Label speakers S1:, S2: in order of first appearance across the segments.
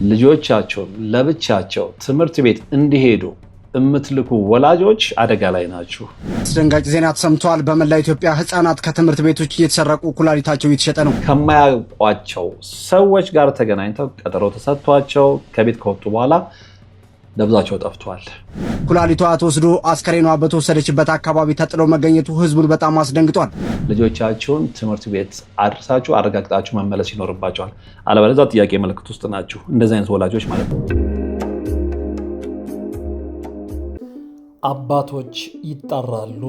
S1: ልጆቻቸውን ለብቻቸው ትምህርት ቤት እንዲሄዱ እምትልኩ ወላጆች አደጋ ላይ ናችሁ።
S2: አስደንጋጭ ዜና ተሰምቷል። በመላ ኢትዮጵያ ህፃናት ከትምህርት ቤቶች እየተሰረቁ ኩላሊታቸው እየተሸጠ ነው።
S1: ከማያውቋቸው ሰዎች ጋር ተገናኝተው ቀጠሮ ተሰጥቷቸው ከቤት ከወጡ በኋላ ደብዛቸው ጠፍቷል።
S2: ኩላሊቷ ተወስዶ አስከሬኗ በተወሰደችበት አካባቢ ተጥሎ መገኘቱ ህዝቡን በጣም አስደንግጧል።
S1: ልጆቻችሁን ትምህርት ቤት አድርሳችሁ አረጋግጣችሁ መመለስ ይኖርባቸዋል። አለበለዚያ ጥያቄ ምልክት ውስጥ ናችሁ። እንደዚህ አይነት ወላጆች ማለት ነው።
S3: አባቶች ይጣራሉ፣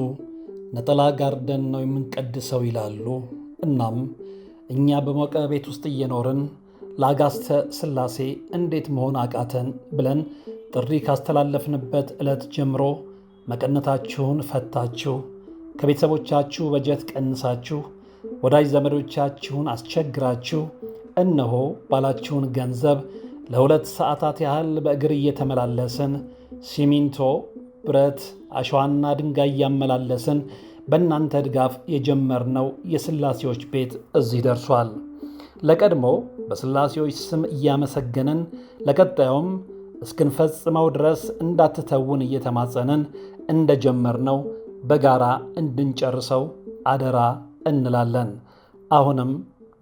S3: ነጠላ ጋርደን ነው የምንቀድሰው ይላሉ። እናም እኛ በሞቀ ቤት ውስጥ እየኖርን ለአጋስተ ሥላሴ እንዴት መሆን አቃተን ብለን ጥሪ ካስተላለፍንበት ዕለት ጀምሮ መቀነታችሁን ፈታችሁ ከቤተሰቦቻችሁ በጀት ቀንሳችሁ ወዳጅ ዘመዶቻችሁን አስቸግራችሁ እነሆ ባላችሁን ገንዘብ ለ2 ሰዓታት ያህል በእግር እየተመላለስን ሲሚንቶ፣ ብረት፣ አሸዋና ድንጋይ እያመላለስን በእናንተ ድጋፍ የጀመርነው የሥላሴዎች ቤት እዚህ ደርሷል። ለቀድሞ በሥላሴዎች ስም እያመሰገንን ለቀጣዩም እስክንፈጽመው ድረስ እንዳትተውን እየተማጸንን እንደጀመርነው በጋራ እንድንጨርሰው አደራ እንላለን። አሁንም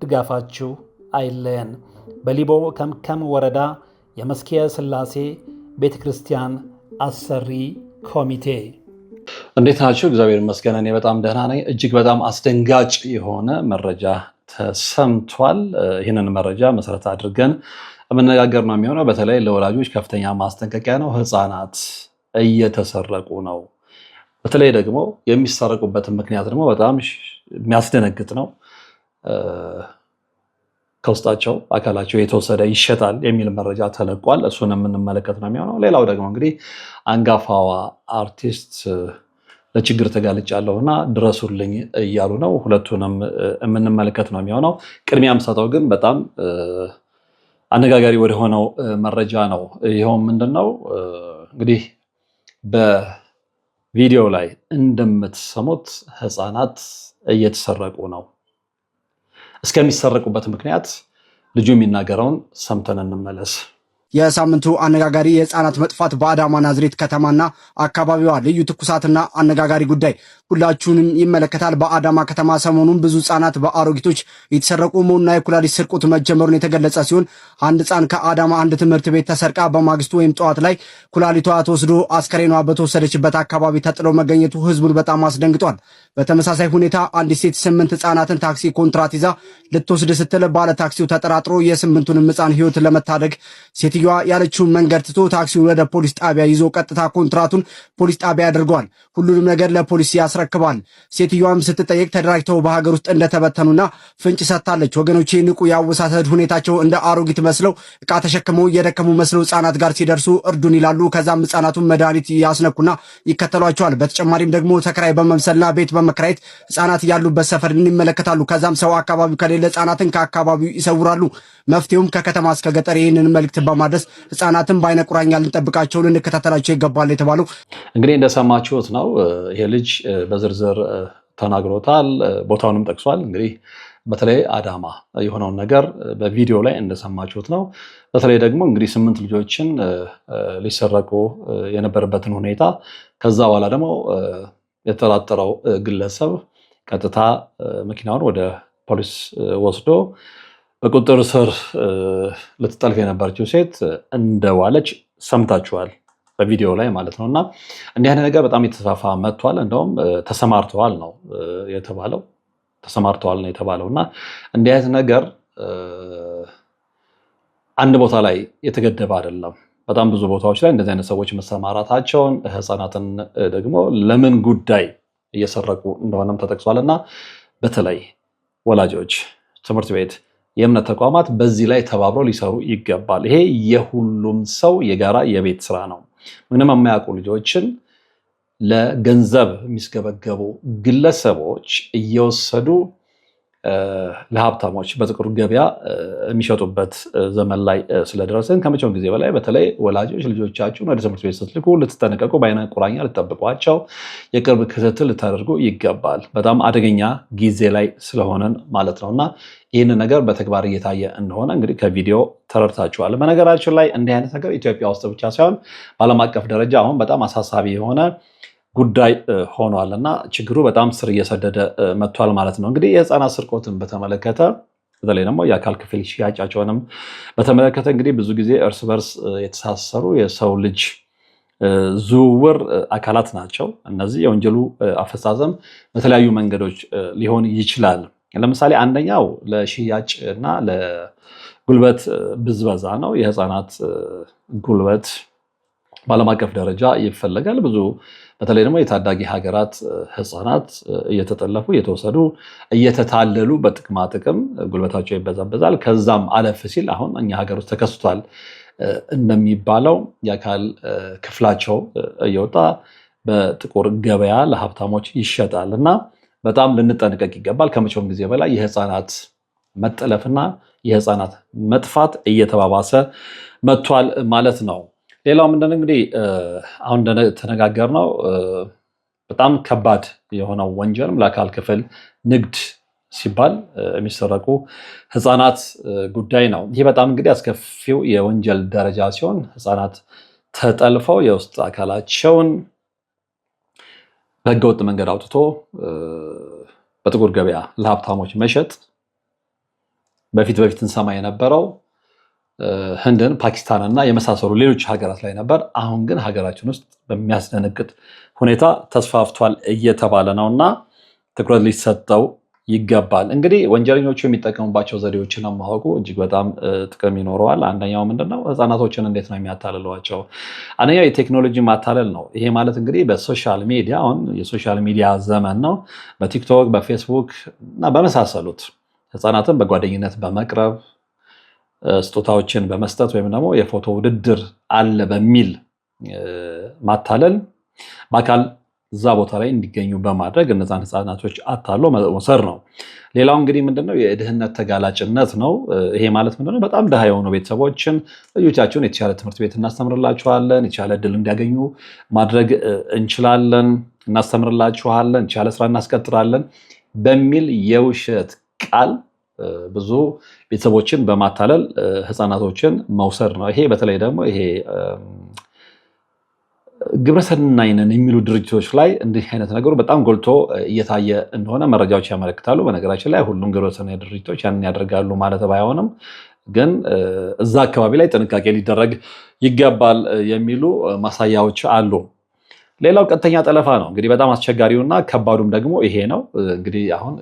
S3: ድጋፋችሁ አይለየን። በሊቦ ከምከም ወረዳ የመስኪየ ሥላሴ ቤተ ክርስቲያን አሰሪ ኮሚቴ።
S1: እንዴት ናችሁ? እግዚአብሔር ይመስገን እኔ በጣም ደህና ነኝ። እጅግ በጣም አስደንጋጭ የሆነ መረጃ ተሰምቷል። ይህንን መረጃ መሰረት አድርገን የምነጋገር ነው የሚሆነው። በተለይ ለወላጆች ከፍተኛ ማስጠንቀቂያ ነው። ህፃናት እየተሰረቁ ነው። በተለይ ደግሞ የሚሰረቁበትን ምክንያት ደግሞ በጣም የሚያስደነግጥ ነው። ከውስጣቸው አካላቸው የተወሰደ ይሸጣል የሚል መረጃ ተለቋል። እሱን የምንመለከት ነው የሚሆነው። ሌላው ደግሞ እንግዲህ አንጋፋዋ አርቲስት ለችግር ተጋልጫለሁ እና ድረሱልኝ እያሉ ነው። ሁለቱንም የምንመለከት ነው የሚሆነው። ቅድሚያ የምሰጠው ግን በጣም አነጋጋሪ ወደሆነው መረጃ ነው። ይኸውም ምንድነው እንግዲህ በቪዲዮ ላይ እንደምትሰሙት ህፃናት እየተሰረቁ ነው። እስከሚሰረቁበት ምክንያት ልጁ የሚናገረውን ሰምተን እንመለስ።
S2: የሳምንቱ አነጋጋሪ የህፃናት መጥፋት በአዳማ ናዝሬት ከተማና አካባቢዋ ልዩ ትኩሳትና አነጋጋሪ ጉዳይ ሁላችሁንም ይመለከታል። በአዳማ ከተማ ሰሞኑን ብዙ ህፃናት በአሮጊቶች የተሰረቁ መሆኑና የኩላሊት ስርቆት መጀመሩን የተገለጸ ሲሆን አንድ ህፃን ከአዳማ አንድ ትምህርት ቤት ተሰርቃ በማግስቱ ወይም ጠዋት ላይ ኩላሊቷ ተወስዶ አስከሬኗ በተወሰደችበት አካባቢ ተጥሎ መገኘቱ ህዝቡን በጣም አስደንግጧል። በተመሳሳይ ሁኔታ አንዲት ሴት 8 ህፃናትን ታክሲ ኮንትራት ይዛ ልትወስድ ስትል ባለ ታክሲው ተጠራጥሮ የ8ቱንም ህፃን ህይወት ለመታደግ ሴትዮዋ ያለችውን መንገድ ትቶ ታክሲውን ወደ ፖሊስ ጣቢያ ይዞ ቀጥታ ኮንትራቱን ፖሊስ ጣቢያ ያደርገዋል። ሁሉንም ነገር ለፖሊስ ያስረክባል። ሴትዮዋም ስትጠየቅ ተደራጅተው በሀገር ውስጥ እንደተበተኑና ፍንጭ ሰጥታለች። ወገኖቼ ንቁ። ያወሳሰድ ሁኔታቸው እንደ አሮጊት መስለው እቃ ተሸክመው እየደከሙ መስለው ህፃናት ጋር ሲደርሱ እርዱን ይላሉ። ከዛም ህፃናቱን መድኃኒት ያስነኩና ይከተሏቸዋል። በተጨማሪም ደግሞ ተከራይ በመምሰልና ቤት በመከራየት ህፃናት ያሉበት ሰፈር ይመለከታሉ። ከዛም ሰው አካባቢው ከሌለ ህፃናትን ከአካባቢው ይሰውራሉ። መፍትሄውም ከከተማ እስከ ገጠር ይህንን መልእክት በማድረስ ህፃናትን በአይነ ቁራኛ ልንጠብቃቸው ልንከታተላቸው ይገባል የተባለው
S1: እንግዲህ እንደሰማችሁት ነው። ይሄ ልጅ በዝርዝር ተናግሮታል፣ ቦታውንም ጠቅሷል። እንግዲህ በተለይ አዳማ የሆነውን ነገር በቪዲዮ ላይ እንደሰማችሁት ነው። በተለይ ደግሞ እንግዲህ 8 ልጆችን ሊሰረቁ የነበረበትን ሁኔታ ከዛ በኋላ ደግሞ የተጠራጠረው ግለሰብ ቀጥታ መኪናውን ወደ ፖሊስ ወስዶ በቁጥጥር ስር ልትጠልፍ የነበረችው ሴት እንደዋለች ሰምታችኋል በቪዲዮ ላይ ማለት ነው። እና እንዲህ አይነት ነገር በጣም የተስፋፋ መጥቷል። እንደውም ተሰማርተዋል ነው የተባለው። እና እንዲህ አይነት ነገር አንድ ቦታ ላይ የተገደበ አይደለም። በጣም ብዙ ቦታዎች ላይ እንደዚህ አይነት ሰዎች መሰማራታቸውን ህፃናትን ደግሞ ለምን ጉዳይ እየሰረቁ እንደሆነም ተጠቅሷል። እና በተለይ ወላጆች፣ ትምህርት ቤት፣ የእምነት ተቋማት በዚህ ላይ ተባብረው ሊሰሩ ይገባል። ይሄ የሁሉም ሰው የጋራ የቤት ስራ ነው። ምንም የማያውቁ ልጆችን ለገንዘብ የሚስገበገቡ ግለሰቦች እየወሰዱ ለሀብታሞች በጥቁር ገበያ የሚሸጡበት ዘመን ላይ ስለደረስን ከመቼውም ጊዜ በላይ በተለይ ወላጆች ልጆቻችሁን ወደ ትምህርት ቤት ስትልኩ ልትጠነቀቁ፣ በዓይነ ቁራኛ ልትጠብቋቸው፣ የቅርብ ክትትል ልታደርጉ ይገባል። በጣም አደገኛ ጊዜ ላይ ስለሆነን ማለት ነው እና ይህንን ነገር በተግባር እየታየ እንደሆነ እንግዲህ ከቪዲዮ ተረድታችኋል። በነገራችን ላይ እንዲህ አይነት ነገር ኢትዮጵያ ውስጥ ብቻ ሳይሆን በዓለም አቀፍ ደረጃ አሁን በጣም አሳሳቢ የሆነ ጉዳይ ሆኗል እና ችግሩ በጣም ስር እየሰደደ መጥቷል ማለት ነው። እንግዲህ የህፃናት ስርቆትን በተመለከተ በተለይ ደግሞ የአካል ክፍል ሽያጫቸውንም በተመለከተ እንግዲህ ብዙ ጊዜ እርስ በርስ የተሳሰሩ የሰው ልጅ ዝውውር አካላት ናቸው። እነዚህ የወንጀሉ አፈጻጸም በተለያዩ መንገዶች ሊሆን ይችላል። ለምሳሌ አንደኛው ለሽያጭ እና ለጉልበት ብዝበዛ ነው። የህፃናት ጉልበት በዓለም አቀፍ ደረጃ ይፈለጋል። ብዙ በተለይ ደግሞ የታዳጊ ሀገራት ህፃናት እየተጠለፉ እየተወሰዱ እየተታለሉ በጥቅማ ጥቅም ጉልበታቸው ይበዛበዛል። ከዛም አለፍ ሲል አሁን እኛ ሀገር ውስጥ ተከስቷል እንደሚባለው የአካል ክፍላቸው እየወጣ በጥቁር ገበያ ለሀብታሞች ይሸጣል እና በጣም ልንጠነቀቅ ይገባል። ከመቼውም ጊዜ በላይ የህፃናት መጠለፍና የህፃናት መጥፋት እየተባባሰ መጥቷል ማለት ነው። ሌላው ምንድን እንግዲህ አሁን እንደተነጋገርነው በጣም ከባድ የሆነው ወንጀልም ለአካል ክፍል ንግድ ሲባል የሚሰረቁ ህፃናት ጉዳይ ነው። ይህ በጣም እንግዲህ አስከፊው የወንጀል ደረጃ ሲሆን ህፃናት ተጠልፈው የውስጥ አካላቸውን በህገወጥ መንገድ አውጥቶ በጥቁር ገበያ ለሀብታሞች መሸጥ በፊት እንሰማ የነበረው ህንድን፣ ፓኪስታን እና የመሳሰሉ ሌሎች ሀገራት ላይ ነበር። አሁን ግን ሀገራችን ውስጥ በሚያስደነግጥ ሁኔታ ተስፋፍቷል እየተባለ ነው እና ትኩረት ሊሰጠው ይገባል። እንግዲህ ወንጀለኞቹ የሚጠቀሙባቸው ዘዴዎችን ማወቁ እጅግ በጣም ጥቅም ይኖረዋል። አንደኛው ምንድነው? ህፃናቶችን እንዴት ነው የሚያታልሏቸው? አንደኛው የቴክኖሎጂ ማታለል ነው። ይሄ ማለት እንግዲህ በሶሻል ሚዲያ አሁን የሶሻል ሚዲያ ዘመን ነው። በቲክቶክ፣ በፌስቡክ እና በመሳሰሉት ህፃናትን በጓደኝነት በመቅረብ ስጦታዎችን በመስጠት ወይም ደግሞ የፎቶ ውድድር አለ በሚል ማታለል፣ በአካል እዛ ቦታ ላይ እንዲገኙ በማድረግ እነዛን ህፃናቶች አታሎ መውሰድ ነው። ሌላው እንግዲህ ምንድነው? የድህነት ተጋላጭነት ነው። ይሄ ማለት ምንድነው? በጣም ድሃ የሆኑ ቤተሰቦችን ልጆቻቸውን የተሻለ ትምህርት ቤት እናስተምርላችኋለን፣ የተሻለ እድል እንዲያገኙ ማድረግ እንችላለን፣ እናስተምርላችኋለን፣ የተሻለ ስራ እናስቀጥራለን በሚል የውሸት ቃል ብዙ ቤተሰቦችን በማታለል ህፃናቶችን መውሰድ ነው። ይሄ በተለይ ደግሞ ይሄ ግብረሰናይ ነን የሚሉ ድርጅቶች ላይ እንዲህ አይነት ነገሩ በጣም ጎልቶ እየታየ እንደሆነ መረጃዎች ያመለክታሉ። በነገራችን ላይ ሁሉም ግብረሰናይ ድርጅቶች ያንን ያደርጋሉ ማለት ባይሆንም ግን እዛ አካባቢ ላይ ጥንቃቄ ሊደረግ ይገባል የሚሉ ማሳያዎች አሉ። ሌላው ቀጥተኛ ጠለፋ ነው። እንግዲህ በጣም አስቸጋሪውና ከባዱም ደግሞ ይሄ ነው። እንግዲህ አሁን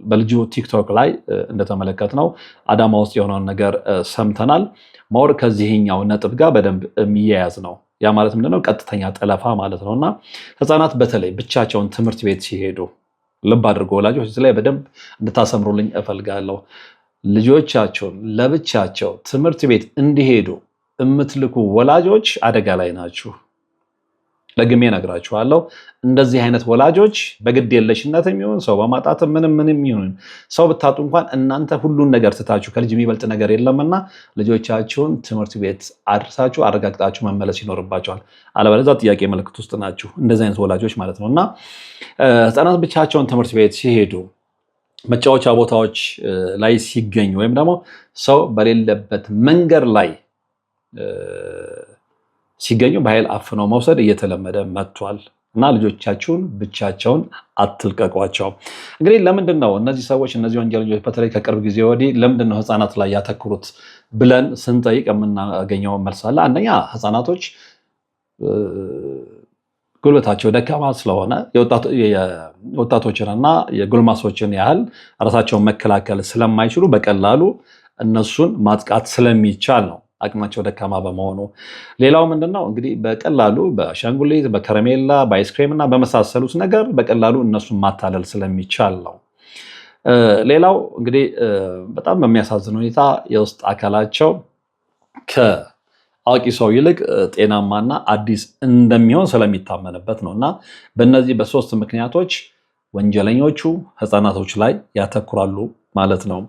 S1: በልጁ ቲክቶክ ላይ እንደተመለከትነው አዳማ ውስጥ የሆነውን ነገር ሰምተናል። ሞር ከዚህኛው ነጥብ ጋር በደንብ የሚያያዝ ነው። ያ ማለት ምንድነው? ቀጥተኛ ጠለፋ ማለት ነው እና ህፃናት በተለይ ብቻቸውን ትምህርት ቤት ሲሄዱ ልብ አድርጎ ወላጆች እዚህ ላይ በደንብ እንድታሰምሩልኝ እፈልጋለሁ። ልጆቻቸውን ለብቻቸው ትምህርት ቤት እንዲሄዱ የምትልኩ ወላጆች አደጋ ላይ ናችሁ። ደግሜ እነግራችኋለሁ። እንደዚህ አይነት ወላጆች በግድ የለሽነት የሚሆን ሰው በማጣት ምንም ይሁን ሰው ብታጡ እንኳን እናንተ ሁሉን ነገር ትታችሁ ከልጅ የሚበልጥ ነገር የለምና ልጆቻችሁን ትምህርት ቤት አድርሳችሁ አረጋግጣችሁ መመለስ ይኖርባቸዋል። አለበለዚያ ጥያቄ ምልክት ውስጥ ናችሁ፣ እንደዚህ አይነት ወላጆች ማለት ነው እና ህፃናት ብቻቸውን ትምህርት ቤት ሲሄዱ መጫወቻ ቦታዎች ላይ ሲገኙ ወይም ደግሞ ሰው በሌለበት መንገድ ላይ ሲገኙ በኃይል አፍነው መውሰድ እየተለመደ መጥቷል እና ልጆቻችሁን ብቻቸውን አትልቀቋቸው። እንግዲህ ለምንድን ነው እነዚህ ሰዎች እነዚህ ወንጀለኞች በተለይ ከቅርብ ጊዜ ወዲህ ለምንድን ነው ህፃናት ላይ ያተኩሩት ብለን ስንጠይቅ የምናገኘው መልስ አለ። አንደኛ ህፃናቶች ጉልበታቸው ደካማ ስለሆነ የወጣቶችንና የጎልማሶችን ያህል ራሳቸውን መከላከል ስለማይችሉ በቀላሉ እነሱን ማጥቃት ስለሚቻል ነው፣ አቅማቸው ደካማ በመሆኑ። ሌላው ምንድነው እንግዲህ በቀላሉ በአሻንጉሊት፣ በከረሜላ፣ በአይስክሬም እና በመሳሰሉት ነገር በቀላሉ እነሱን ማታለል ስለሚቻል ነው። ሌላው እንግዲህ በጣም በሚያሳዝን ሁኔታ የውስጥ አካላቸው ከአዋቂ ሰው ይልቅ ጤናማና አዲስ እንደሚሆን ስለሚታመንበት ነው እና በእነዚህ በሶስት ምክንያቶች ወንጀለኞቹ ህፃናቶች ላይ ያተኩራሉ ማለት ነው።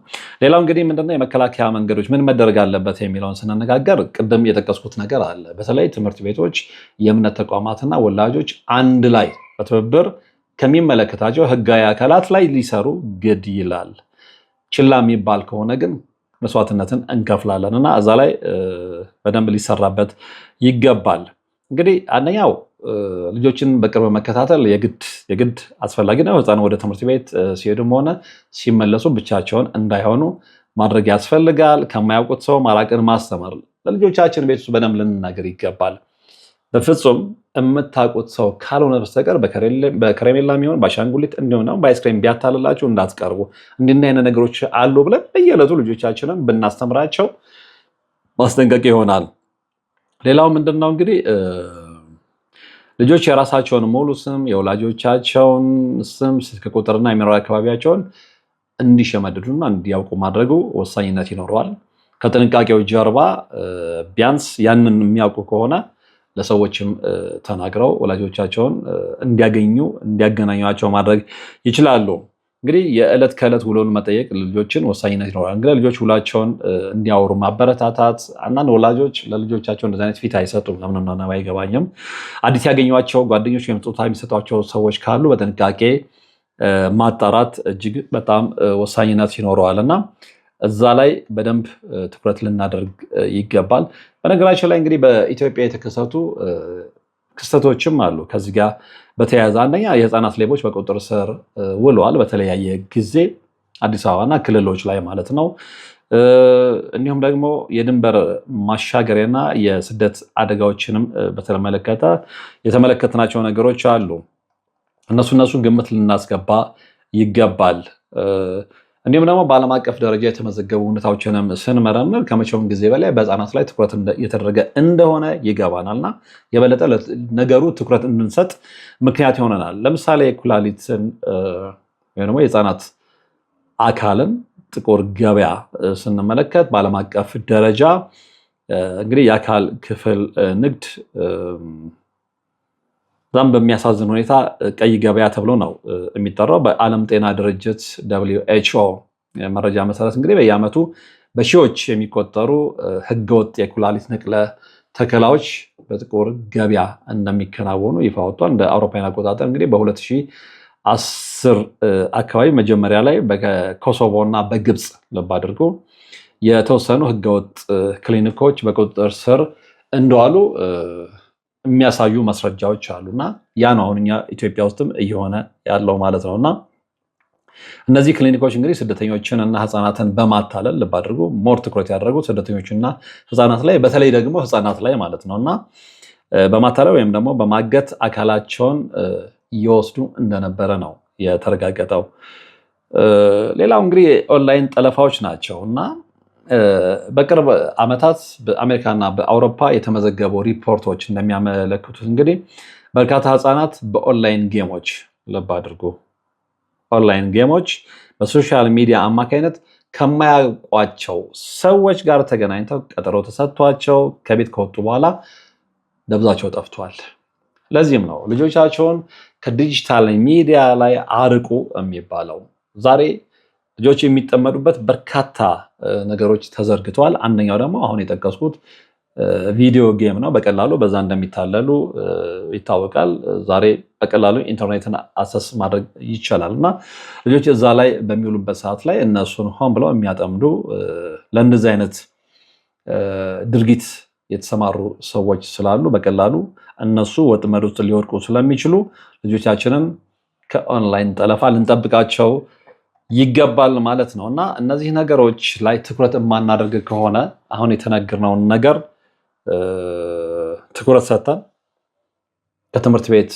S1: ሌላው እንግዲህ ምንድነው የመከላከያ መንገዶች ምን መደረግ አለበት የሚለውን ስንነጋገር ቅድም የጠቀስኩት ነገር አለ። በተለይ ትምህርት ቤቶች፣ የእምነት ተቋማትና ወላጆች አንድ ላይ በትብብር ከሚመለከታቸው ህጋዊ አካላት ላይ ሊሰሩ ግድ ይላል። ችላ የሚባል ከሆነ ግን መስዋዕትነትን እንከፍላለን እና እዛ ላይ በደንብ ሊሰራበት ይገባል። እንግዲህ አንደኛው ልጆችን በቅርብ መከታተል የግድ አስፈላጊ ነው። ህፃን ወደ ትምህርት ቤት ሲሄዱም ሆነ ሲመለሱ ብቻቸውን እንዳይሆኑ ማድረግ ያስፈልጋል። ከማያውቁት ሰው ማራቅን ማስተማር ለልጆቻችን ቤት ውስጥ በደንብ ልንናገር ይገባል። በፍጹም የምታውቁት ሰው ካልሆነ በስተቀር በከረሜላ የሚሆን በአሻንጉሊት እንዲሁም ደግሞ በአይስክሬም ቢያታልላችሁ እንዳትቀርቡ። እንዲህ አይነት ነገሮች አሉ ብለን በየዕለቱ ልጆቻችንን ብናስተምራቸው ማስጠንቀቂያ ይሆናል። ሌላው ምንድነው እንግዲህ ልጆች የራሳቸውን ሙሉ ስም፣ የወላጆቻቸውን ስም፣ ስልክ ቁጥርና የመኖሪያ አካባቢያቸውን እንዲሸመድዱና እንዲያውቁ ማድረጉ ወሳኝነት ይኖረዋል። ከጥንቃቄው ጀርባ ቢያንስ ያንን የሚያውቁ ከሆነ ለሰዎችም ተናግረው ወላጆቻቸውን እንዲያገናኟቸው ማድረግ ይችላሉ። እንግዲህ የዕለት ከዕለት ውሎን መጠየቅ ልጆችን ወሳኝነት ይኖራል። እንግዲህ ልጆች ውላቸውን እንዲያወሩ ማበረታታት። አንዳንድ ወላጆች ለልጆቻቸው እንደዚህ አይነት ፊት አይሰጡም። ለምን እንደሆነ አይገባኝም። አዲስ ያገኟቸው ጓደኞች ወይም ስጦታ የሚሰጧቸው ሰዎች ካሉ በጥንቃቄ ማጣራት እጅግ በጣም ወሳኝነት ይኖረዋል እና እዛ ላይ በደንብ ትኩረት ልናደርግ ይገባል። በነገራችን ላይ እንግዲህ በኢትዮጵያ የተከሰቱ ክስተቶችም አሉ ከዚህ ጋር በተያያዘ። አንደኛ የህፃናት ሌቦች በቁጥጥር ስር ውለዋል፣ በተለያየ ጊዜ አዲስ አበባና ክልሎች ላይ ማለት ነው። እንዲሁም ደግሞ የድንበር ማሻገሪያና የስደት አደጋዎችንም በተመለከተ የተመለከትናቸው ነገሮች አሉ። እነሱን ግምት ልናስገባ ይገባል። እንዲሁም ደግሞ በዓለም አቀፍ ደረጃ የተመዘገቡ ሁኔታዎችንም ስንመረምር ከመቼውም ጊዜ በላይ በህፃናት ላይ ትኩረት እየተደረገ እንደሆነ ይገባናልና የበለጠ ነገሩ ትኩረት እንድንሰጥ ምክንያት ይሆነናል። ለምሳሌ ኩላሊትን ወይም ደግሞ የህፃናት አካልን ጥቁር ገበያ ስንመለከት በዓለም አቀፍ ደረጃ እንግዲህ የአካል ክፍል ንግድ በጣም በሚያሳዝን ሁኔታ ቀይ ገበያ ተብሎ ነው የሚጠራው። በዓለም ጤና ድርጅት WHO መረጃ መሰረት እንግዲህ በየዓመቱ በሺዎች የሚቆጠሩ ህገወጥ የኩላሊት ንቅለ ተከላዎች በጥቁር ገበያ እንደሚከናወኑ ይፋ ወጥቷል። እንደ አውሮፓውያን አቆጣጠር እንግዲህ በ2010 አካባቢ መጀመሪያ ላይ በኮሶቮ እና በግብፅ ልብ አድርጎ የተወሰኑ ህገወጥ ክሊኒኮች በቁጥጥር ስር እንደዋሉ የሚያሳዩ ማስረጃዎች አሉና ያ ነው አሁን እኛ ኢትዮጵያ ውስጥም እየሆነ ያለው ማለት ነውና እነዚህ ክሊኒኮች እንግዲህ ስደተኞችን እና ህፃናትን በማታለል ልብ አድርጎ ሞር ትኩረት ያደረጉት ስደተኞችና ህፃናት ላይ በተለይ ደግሞ ህፃናት ላይ ማለት ነውና በማታለል ወይም ደግሞ በማገት አካላቸውን እየወስዱ እንደነበረ ነው የተረጋገጠው። ሌላው እንግዲህ ኦንላይን ጠለፋዎች ናቸውና በቅርብ ዓመታት በአሜሪካና በአውሮፓ የተመዘገቡ ሪፖርቶች እንደሚያመለክቱት እንግዲህ በርካታ ህፃናት በኦንላይን ጌሞች ልብ አድርጎ ኦንላይን ጌሞች በሶሻል ሚዲያ አማካኝነት ከማያውቋቸው ሰዎች ጋር ተገናኝተው ቀጠሮ ተሰጥቷቸው ከቤት ከወጡ በኋላ ደብዛቸው ጠፍቷል። ለዚህም ነው ልጆቻቸውን ከዲጂታል ሚዲያ ላይ አርቁ የሚባለው። ዛሬ ልጆች የሚጠመዱበት በርካታ ነገሮች ተዘርግተዋል። አንደኛው ደግሞ አሁን የጠቀስኩት ቪዲዮ ጌም ነው። በቀላሉ በዛ እንደሚታለሉ ይታወቃል። ዛሬ በቀላሉ ኢንተርኔትን አክሰስ ማድረግ ይቻላል እና ልጆች እዛ ላይ በሚውሉበት ሰዓት ላይ እነሱን ሆን ብለው የሚያጠምዱ ለእንደዚህ አይነት ድርጊት የተሰማሩ ሰዎች ስላሉ በቀላሉ እነሱ ወጥመድ ውስጥ ሊወድቁ ስለሚችሉ ልጆቻችንን ከኦንላይን ጠለፋ ልንጠብቃቸው ይገባል ማለት ነው እና እነዚህ ነገሮች ላይ ትኩረት የማናደርግ ከሆነ አሁን የተነገርነውን ነገር ትኩረት ሰጥተን ከትምህርት ቤት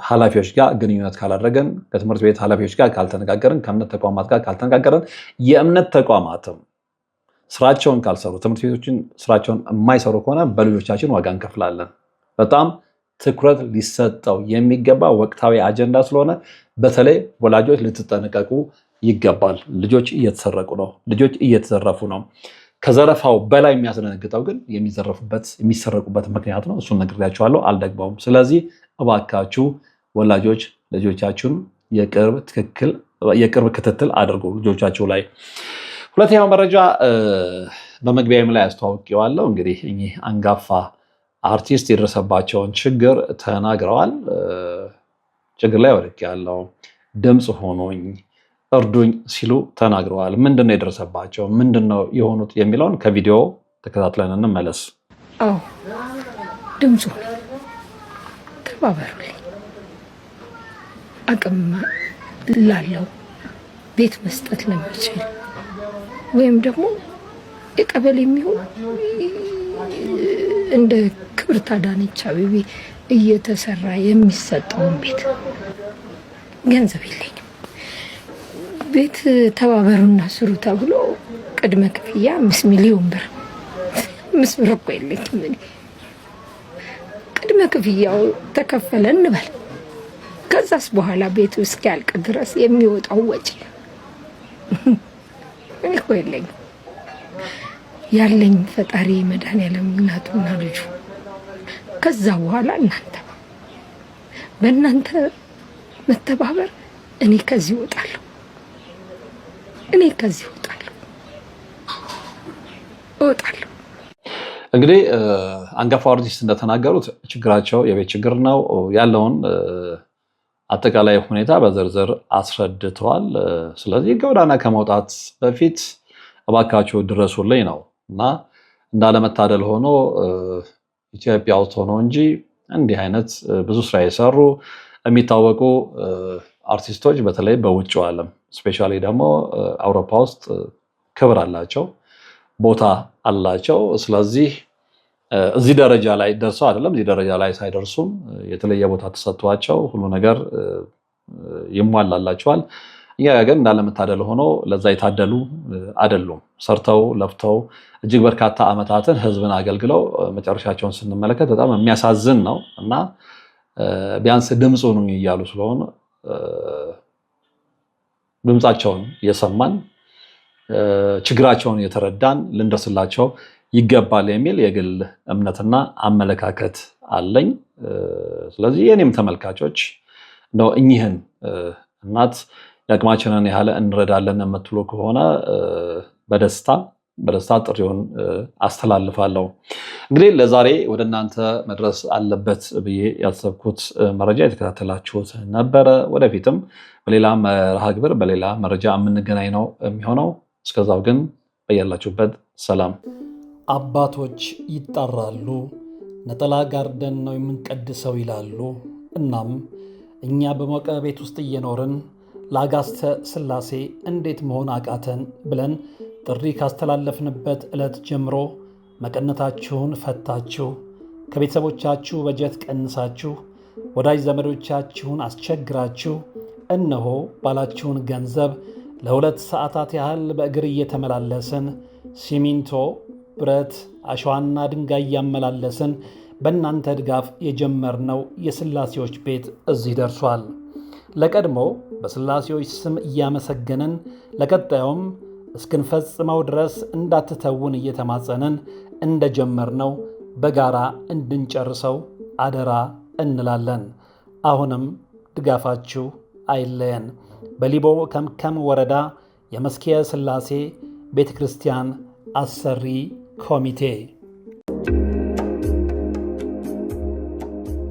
S1: ኃላፊዎች ጋር ግንኙነት ካላደረገን፣ ከትምህርት ቤት ኃላፊዎች ጋር ካልተነጋገርን፣ ከእምነት ተቋማት ጋር ካልተነጋገርን፣ የእምነት ተቋማትም ስራቸውን ካልሰሩ፣ ትምህርት ቤቶችን ስራቸውን የማይሰሩ ከሆነ በልጆቻችን ዋጋ እንከፍላለን። በጣም ትኩረት ሊሰጠው የሚገባ ወቅታዊ አጀንዳ ስለሆነ በተለይ ወላጆች ልትጠነቀቁ ይገባል። ልጆች እየተሰረቁ ነው። ልጆች እየተዘረፉ ነው። ከዘረፋው በላይ የሚያስደነግጠው ግን የሚሰረቁበት ምክንያት ነው። እሱን ነግሬያችኋለሁ፣ አልደግመውም። ስለዚህ እባካችሁ ወላጆች ልጆቻችሁን የቅርብ ክትትል አድርጉ ልጆቻችሁ ላይ። ሁለተኛው መረጃ በመግቢያም ላይ አስተዋውቄዋለሁ። እንግዲህ እኚህ አንጋፋ አርቲስት የደረሰባቸውን ችግር ተናግረዋል። ችግር ላይ ወድቄያለሁ፣ ድምፅ ሆኖኝ እርዱኝ ሲሉ ተናግረዋል። ምንድነው የደረሰባቸው? ምንድነው የሆኑት የሚለውን ከቪዲዮ ተከታትለን እንመለስ።
S4: አዎ ድምፁ ተባበሩልኝ። አቅም ላለው ቤት መስጠት ለሚችል ወይም ደግሞ የቀበሌ የሚሆን እንደ ክብርት አዳነች አቤቤ እየተሰራ የሚሰጠውን ቤት ገንዘብ የለኝም። ቤት ተባበሩና ስሩ ተብሎ ቅድመ ክፍያ 5 ሚሊዮን ብር 5 ብር እኮ የለኝም እኔ። ቅድመ ክፍያው ተከፈለ እንበል። ከዛስ በኋላ ቤቱ እስኪያልቅ ድረስ የሚወጣው ወጪ እኔ እኮ የለኝም። ያለኝ ፈጣሪ መድኃኒዓለም እናቱና ልጁ። ከዛ በኋላ በእናንተ መተባበር እኔ ከዚህ እወጣለሁ።
S1: እንግዲህ አንጋፋው አርቲስት እንደተናገሩት ችግራቸው የቤት ችግር ነው። ያለውን አጠቃላይ ሁኔታ በዝርዝር አስረድተዋል። ስለዚህ ጎዳና ከመውጣት በፊት እባካችሁ ድረሱልኝ ነው እና እንዳለመታደል ሆኖ ኢትዮጵያ ውስጥ ሆኖ እንጂ እንዲህ አይነት ብዙ ስራ የሰሩ የሚታወቁ አርቲስቶች በተለይ በውጭው ዓለም ስፔሻሊ ደግሞ አውሮፓ ውስጥ ክብር አላቸው፣ ቦታ አላቸው። ስለዚህ እዚህ ደረጃ ላይ ደርሰው አይደለም እዚህ ደረጃ ላይ ሳይደርሱም የተለየ ቦታ ተሰጥቷቸው ሁሉ ነገር ይሟላላቸዋል። እኛ ግን እንዳለመታደል ሆኖ ለዛ የታደሉ አይደሉም። ሰርተው ለፍተው እጅግ በርካታ ዓመታትን ህዝብን አገልግለው መጨረሻቸውን ስንመለከት በጣም የሚያሳዝን ነው እና ቢያንስ ድምፁ ነው እያሉ ስለሆነ ድምፃቸውን እየሰማን ችግራቸውን እየተረዳን ልንደርስላቸው ይገባል የሚል የግል እምነትና አመለካከት አለኝ። ስለዚህ የኔም ተመልካቾች ነው እኚህን እናት የአቅማችንን ያህል እንረዳለን የምትሉ ከሆነ በደስታ ጥሪውን አስተላልፋለሁ። እንግዲህ ለዛሬ ወደ እናንተ መድረስ አለበት ብዬ ያሰብኩት መረጃ የተከታተላችሁት ነበረ። ወደፊትም በሌላ መርሃ ግብር በሌላ መረጃ የምንገናኝ ነው የሚሆነው። እስከዛው ግን በያላችሁበት ሰላም።
S3: አባቶች ይጣራሉ፣ ነጠላ ጋርደን ነው የምንቀድሰው ይላሉ። እናም እኛ በሞቀ ቤት ውስጥ እየኖርን ለአጋስተ ሥላሴ እንዴት መሆን አቃተን ብለን ጥሪ ካስተላለፍንበት ዕለት ጀምሮ መቀነታችሁን ፈታችሁ፣ ከቤተሰቦቻችሁ በጀት ቀንሳችሁ፣ ወዳጅ ዘመዶቻችሁን አስቸግራችሁ እነሆ ባላችሁን ገንዘብ ለ2 ሰዓታት ያህል በእግር እየተመላለስን ሲሚንቶ፣ ብረት፣ አሸዋና ድንጋይ እያመላለስን በእናንተ ድጋፍ የጀመርነው የሥላሴዎች ቤት እዚህ ደርሷል። ለቀድሞ በሥላሴዎች ስም እያመሰገንን ለቀጣዩም እስክንፈጽመው ድረስ እንዳትተውን እየተማጸንን እንደጀመርነው በጋራ እንድንጨርሰው አደራ እንላለን። አሁንም ድጋፋችሁ አይለየን። በሊቦ ከምከም ወረዳ የመስኪየ ሥላሴ ቤተ ክርስቲያን አሰሪ ኮሚቴ